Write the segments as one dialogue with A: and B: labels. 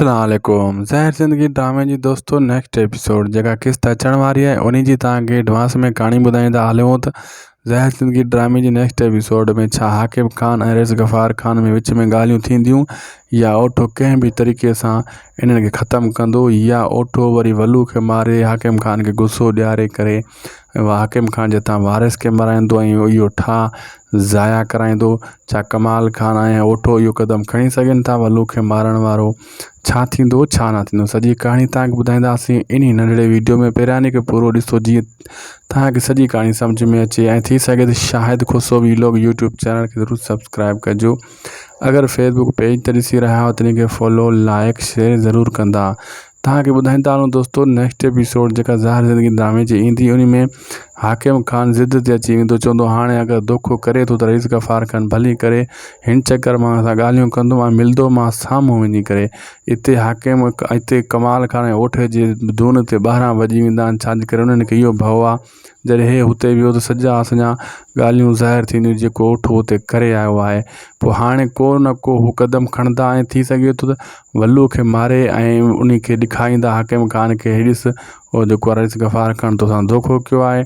A: अस्सलाम वालेकुम। ज़हर ज़िंदगी ड्रामे जी दोस्तों नेक्स्ट एपिसोड जगह किस्त अचण वारी है उन्हीं जी तव्हांखे एडवांस में कहानी ॿुधाईंदा हलियूं त ज़हर ज़िंदगी ड्रामे जी नेक्स्ट एपिसोड में छा हाकिम खान ऐं रिज़ गफ़ार खान में विच में ॻाल्हियूं थींदियूं या ओठो कंहिं बि तरीक़े सां इन्हनि खे ख़तमु कंदो या ओठो वरी वलू खे मारे हाकिम खान खे गुस्सो ॾियारे करे हाकिम खान जे तां वारिस खे मराईंदो ऐं इहो ठाह ज़ाया कराईंदो। छा कमाल खान ऐं ओठो इहो क़दम खणी सघनि था वलू खे मारण वारो? छा थींदो छा न थींदो सॼी कहानी तव्हांखे ॿुधाईंदासीं इन नंढड़े वीडियो में। पहिरियां खे पूरो ॾिसो जीअं तव्हांखे सॼी कहानी सम्झ में अचे ऐं थी सघे त शाहिद खुशो वीलॉग यूट्यूब चैनल खे ज़रूरु सब्सक्राइब कजो। अगर फेसबुक पेज ते ॾिसी रहिया हो त इनखे फॉलो लाइक शेयर ज़रूरु कंदा। तव्हांखे ॿुधाईंदा हलूं दोस्तों नेक्स्ट एपिसोड जेका ज़हर ज़िंदगी ड्रामे जी ईंदी उन में हाकिम खान ज़िद ते अची वेंदो, चवंदो हाणे अगरि धोखो करे थो त रिज़ गफ़ार खान भली करे हिन चकर मां सां ॻाल्हियूं कंदो ऐं मिलंदो मां साम्हूं वञी करे। हिते हाकिम हिते कमाल खान ऐं ओठे जे धुन ते 12 वॼी वेंदा आहिनि, छाजे करे उन्हनि खे इहो भउ आहे जॾहिं हे हुते वियो त सॼा असांजा ॻाल्हियूं ज़ाहिर थींदियूं जेको ओठो हुते करे आयो आहे। पोइ हाणे को न को हू क़दम खणंदा ऐं थी सघे थो त वलू खे मारे ऐं उन खे ॾेखारींदा हाकिम खान खे, हे ॾिस उहो जेको रिज़ गफ़ार खान तोसां धोखो कयो आहे,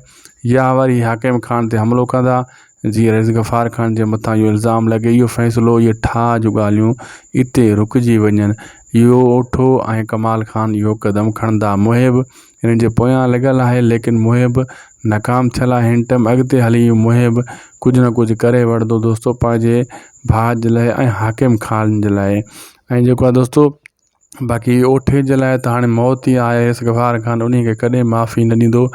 A: या वरी हाकिम खान ते हमिलो कंदा जीअं रिज़ गफ़ार खान जे मथां इहो इल्ज़ाम लॻे। इहो फ़ैसिलो इहे ठाह जूं ॻाल्हियूं हिते रुकिजी वञनि। इहो ओठो ऐं कमाल खान इहो क़दम खणंदा। मुहिब हिन जे पोयां लॻल आहे लेकिन मुहिब नाकाम थियल आहे। हिन टाइम अॻिते हली मुहिब कुझु न कुझु करे वठंदो दोस्तों पंहिंजे भाउ जे लाइ ऐं हाकिम खान जे लाइ। ऐं जेको आहे दोस्तों बाक़ी ओठे जे लाइ त हाणे मौत ई आहे। रिज़ गफ़ार खान उन खे कॾहिं माफ़ी न ॾींदो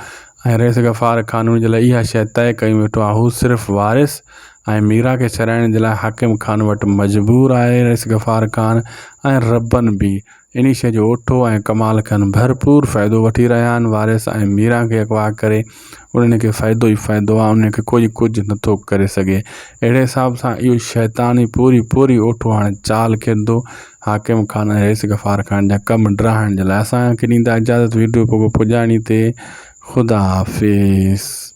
A: ऐं रिज़ गफ़ार खान उन जे लाइ इहा शइ तइ कई वेठो आहे, हू सिर्फ़ु वारिस ऐं मीरा खे छॾाइण जे लाइ हाकिम खान वटि मजबूर आहे। रिज़ गफ़ार खान ऐं रबन बि इन शइ जो ओठो ऐं कमाल खान भरपूर फ़ाइदो वठी रहिया आहिनि। वारिस ऐं मीरा खे अगवा करे उन्हनि खे फ़ाइदो ई फ़ाइदो आहे, उन खे कोई कुझु नथो करे सघे। अहिड़े हिसाब सां इहो शैतानी पूरी ओठो हाणे चाल खेॾंदो हाकिम खान ऐं रिज़ गफ़ार खान जा कम ड्राहण जे लाइ। असांखे ॾींदा इजाज़त वीडियो पोइ पुॼाइणी ते। ख़ुदा हाफ़िज़।